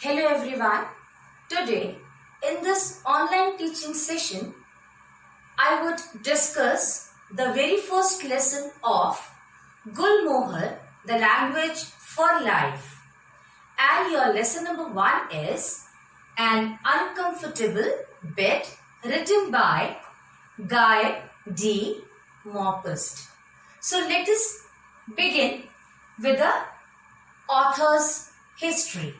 Hello everyone. Today in this online teaching session I would discuss the very first lesson of Gulmohar, the language for life. And your lesson number 1 is An Uncomfortable Bed, written by Guy de Maupassant. So let us begin with the author's history.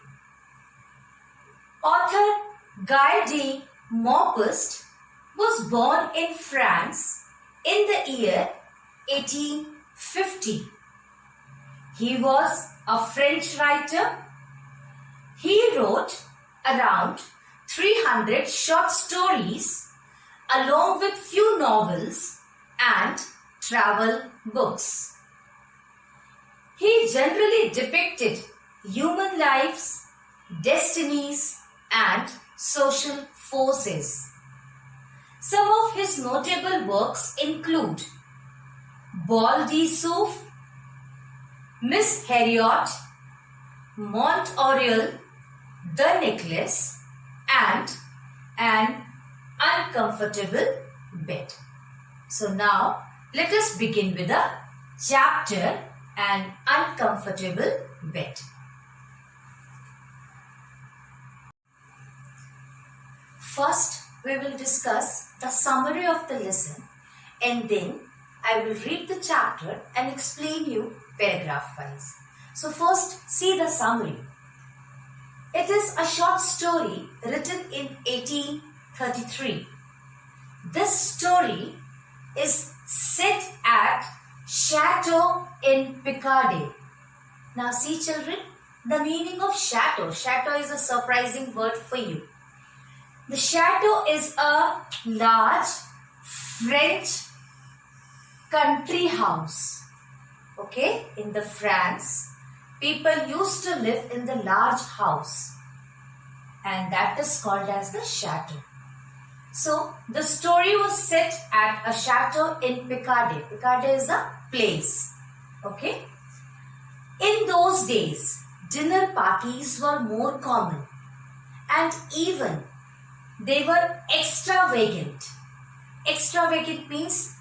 Author Guy de Maupassant was born in France in the year 1850. He was a French writer. He wrote around 300 short stories along with few novels and travel books. He generally depicted human lives, destinies, and social forces. Some of his notable works include Bal de Souf, Miss Harriot, Mont Oriole, The Necklace, and An Uncomfortable Bed. So now let us begin with the chapter An Uncomfortable Bed. First, we will discuss the summary of the lesson and then I will read the chapter and explain you paragraph wise. So first, see the summary. It is a short story written in 1833. This story is set at Chateau in Picardy. Now see children, the meaning of chateau. Chateau is a surprising word for you. The chateau is a large French country house. Okay, in the France, people used to live in the large house and that is called as the chateau. So, the story was set at a chateau in Picardy. Picardy is a place. Okay. In those days, dinner parties were more common and even they were extravagant. Extravagant means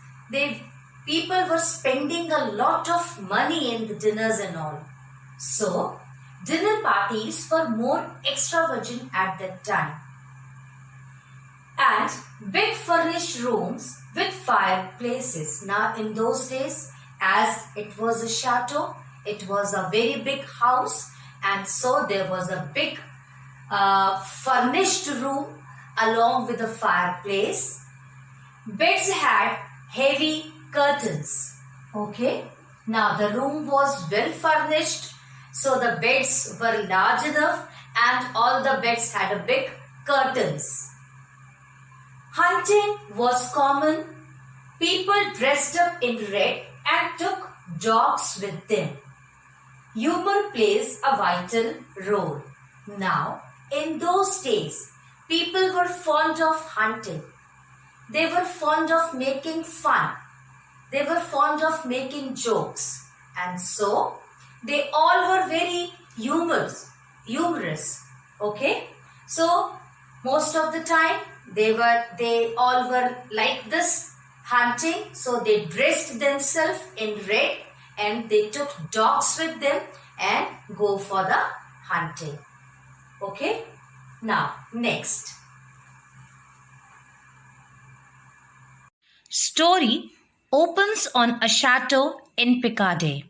people were spending a lot of money in the dinners and all. So, dinner parties were more extravagant at that time. And big furnished rooms with fireplaces. Now, in those days, as it was a chateau, it was a very big house, and so there was a big furnished room along with a fireplace. Beds had heavy curtains. Okay. Now the room was well furnished. So the beds were large enough and all the beds had a big curtains. Hunting was common. People dressed up in red and took dogs with them. Humor plays a vital role. Now, in those days, people were fond of hunting. They were fond of making fun. They were fond of making jokes. And so, they all were very humorous. Okay? So, most of the time, they all were like this, hunting. So, they dressed themselves in red and they took dogs with them and go for the hunting. Okay? Now, next. Story opens on a chateau in Picardy.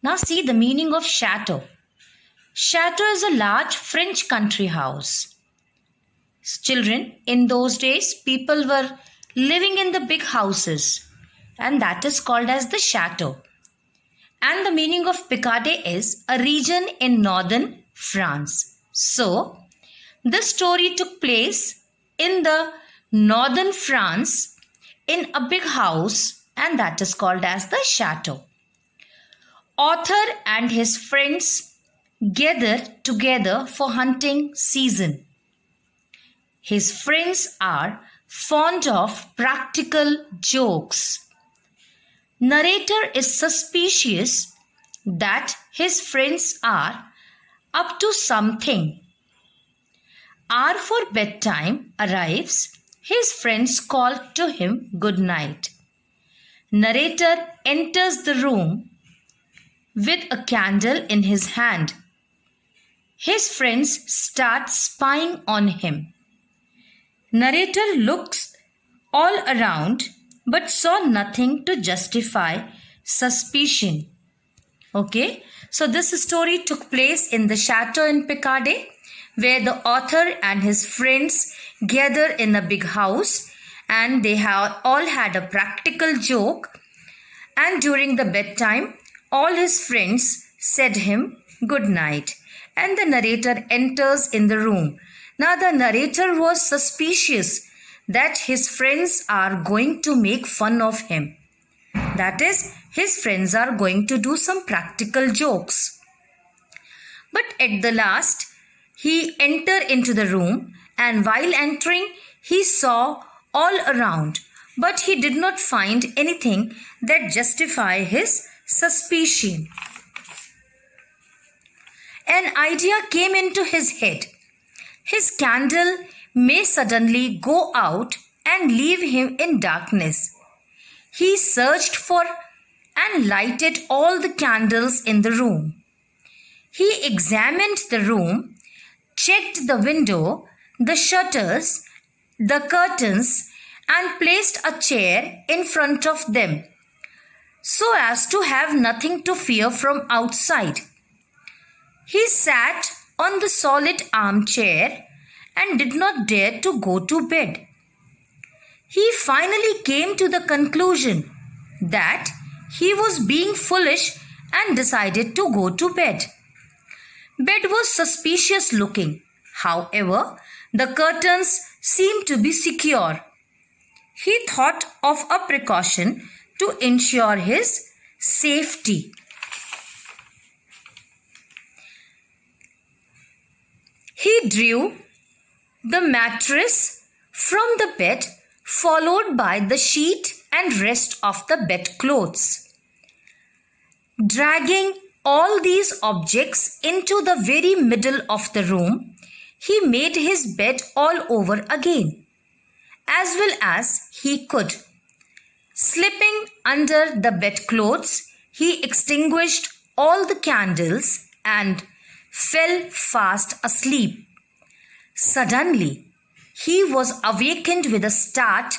Now see the meaning of chateau. Chateau is a large French country house. Children, in those days, people were living in the big houses and that is called as the chateau. And the meaning of Picardy is a region in northern France. So, this story took place in the northern France in a big house and that is called as the chateau. Author and his friends gathered together for hunting season. His friends are fond of practical jokes. Narrator is suspicious that his friends are up to something hour for bedtime arrives, his friends call to him good night. Narrator enters the room with a candle in his hand. His friends start spying on him. Narrator looks all around but saw nothing to justify suspicion. Okay, so this story took place in the chateau in Picardy, where the author and his friends gather in a big house, and they all had a practical joke, and during the bedtime all his friends said him good night, and the narrator enters in the room. Now the narrator was suspicious that his friends are going to make fun of him. That is, his friends are going to do some practical jokes. But at the last, he entered into the room, and while entering, he saw all around, but he did not find anything that justified his suspicion. An idea came into his head. His candle may suddenly go out and leave him in darkness. He searched for and lighted all the candles in the room. He examined the room, checked the window, the shutters, the curtains, and placed a chair in front of them so as to have nothing to fear from outside. He sat on the solid armchair and did not dare to go to bed. He finally came to the conclusion that he was being foolish and decided to go to bed. Bed was suspicious looking. However, the curtains seemed to be secure. He thought of a precaution to ensure his safety. He drew the mattress from the bed, followed by the sheet and rest of the bedclothes. Dragging all these objects into the very middle of the room, he made his bed all over again, as well as he could. Slipping under the bedclothes, he extinguished all the candles and fell fast asleep. Suddenly, he was awakened with a start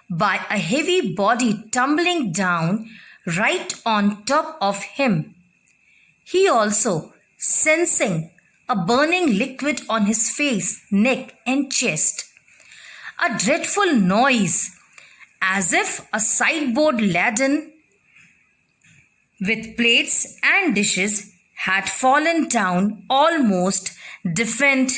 by a heavy body tumbling down right on top of him. He also, sensing a burning liquid on his face, neck, and chest, a dreadful noise, as if a sideboard laden with plates and dishes had fallen down, almost deafened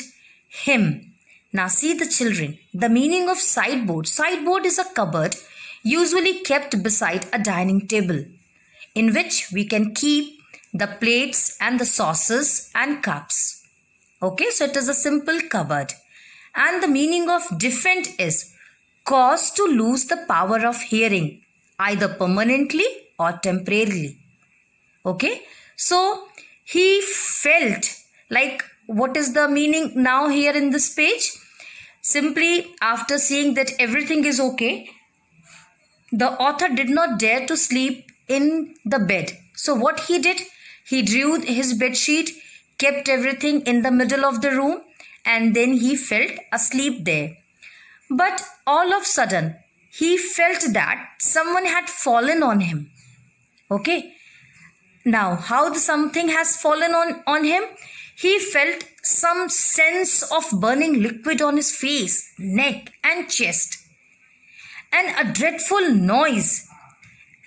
him. Now see the children, the meaning of sideboard. Sideboard is a cupboard usually kept beside a dining table, in which we can keep the plates and the saucers and cups. Okay, so it is a simple cupboard. And the meaning of deafened is cause to lose the power of hearing, either permanently or temporarily. Okay, so he felt like, what is the meaning now here in this page? Simply, after seeing that everything is okay, the author did not dare to sleep in the bed. So what he did, he drew his bed sheet, kept everything in the middle of the room, and then he felt asleep there. But all of a sudden, he felt that someone had fallen on him. Okay. Now, how something has fallen on him? He felt some sense of burning liquid on his face, neck, and chest, and a dreadful noise,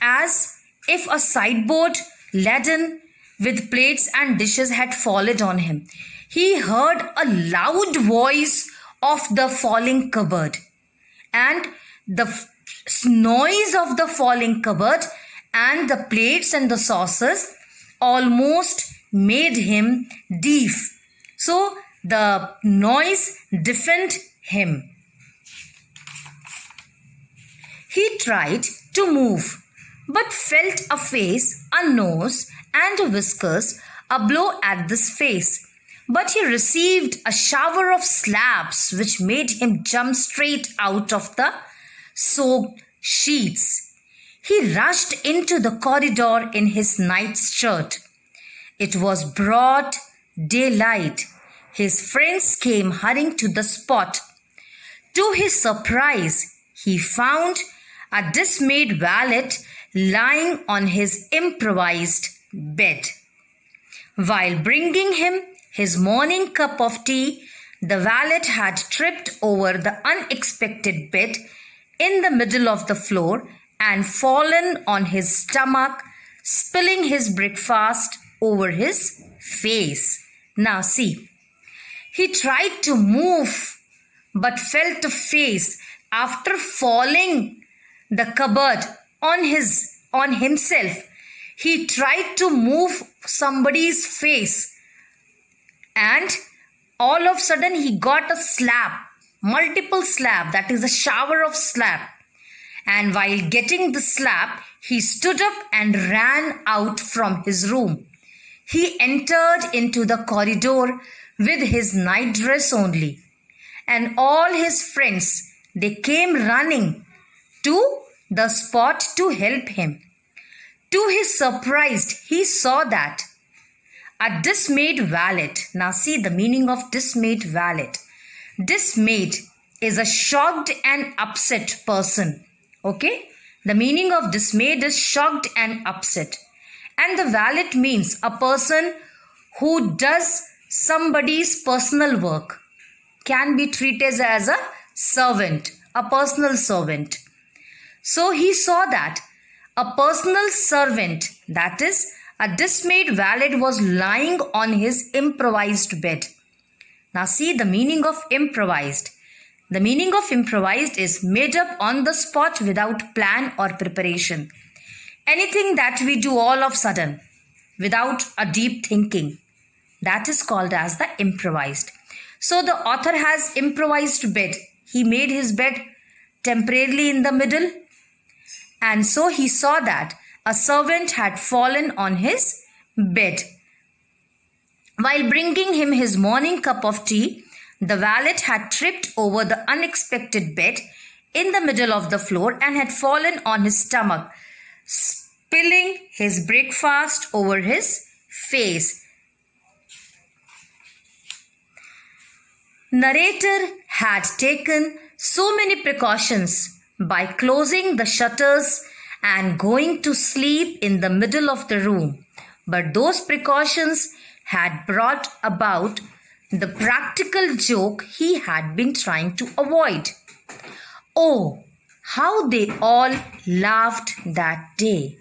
as if a sideboard laden with plates and dishes had fallen on him. He heard a loud voice of the falling cupboard, and the noise of the falling cupboard and the plates and the saucers almost made him deaf. So the noise deafened him. He tried to move, but felt a face, a nose, and whiskers a blow at this face. but he received a shower of slaps which made him jump straight out of the soaked sheets. He rushed into the corridor in his nightshirt. It was broad daylight. His friends came hurrying to the spot. To his surprise, he found a dismayed valet lying on his improvised bed. While bringing him his morning cup of tea, the valet had tripped over the unexpected bed in the middle of the floor and fallen on his stomach, spilling his breakfast over his face. Now see, he tried to move but felt the face after falling the cupboard on himself. He tried to move somebody's face and all of a sudden he got a slap, multiple slap, that is a shower of slap. And while getting the slap, he stood up and ran out from his room. He entered into the corridor with his night dress only. And all his friends, they came running to the spot to help him. To his surprise, he saw that a dismayed valet. Now see the meaning of dismayed valet. Dismayed is a shocked and upset person. Okay? The meaning of dismayed is shocked and upset. And the valet means a person who does somebody's personal work. Can be treated as a servant, a personal servant. So he saw that a personal servant, that is, a dismayed valet, was lying on his improvised bed. Now see the meaning of improvised. The meaning of improvised is made up on the spot without plan or preparation. Anything that we do all of a sudden without a deep thinking, that is called as the improvised. So the author has improvised bed. He made his bed temporarily in the middle. And so he saw that a servant had fallen on his bed. While bringing him his morning cup of tea, the valet had tripped over the unexpected bed in the middle of the floor and had fallen on his stomach, spilling his breakfast over his face. Narrator had taken so many precautions by closing the shutters and going to sleep in the middle of the room, but those precautions had brought about the practical joke he had been trying to avoid. Oh, how they all laughed that day.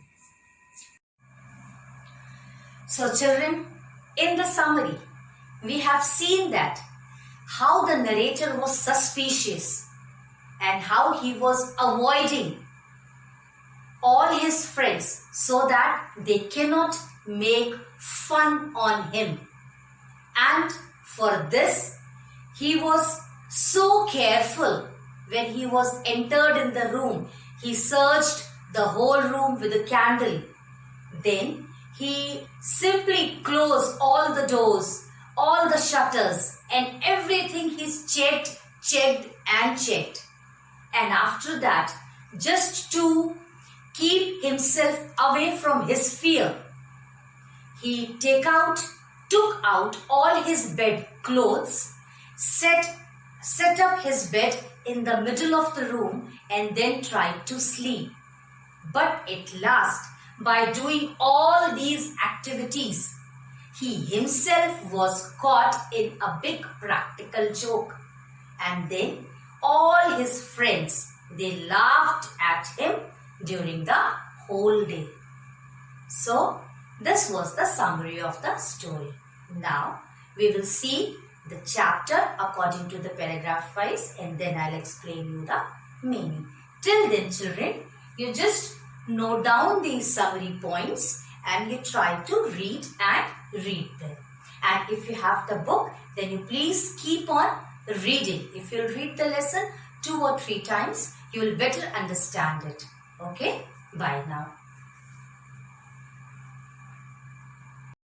So children, in the summary, we have seen that how the narrator was suspicious and how he was avoiding all his friends so that they cannot make fun on him. And for this, he was so careful when he was entered in the room. He searched the whole room with a candle. Then he simply closed all the doors, all the shutters, and everything he's checked. And after that, just to keep himself away from his fear, he took out all his bed clothes, set up his bed in the middle of the room and then tried to sleep. But at last, by doing all these activities, he himself was caught in a big practical joke. And then all his friends, they laughed at him during the whole day. So, this was the summary of the story. Now, we will see the chapter according to the paragraph wise and then I'll explain you the meaning. Till then, children, you just note down these summary points and you try to read them. And if you have the book, then you please keep on reading. If you read the lesson 2 or 3 times, you will better understand it. Okay? Bye now.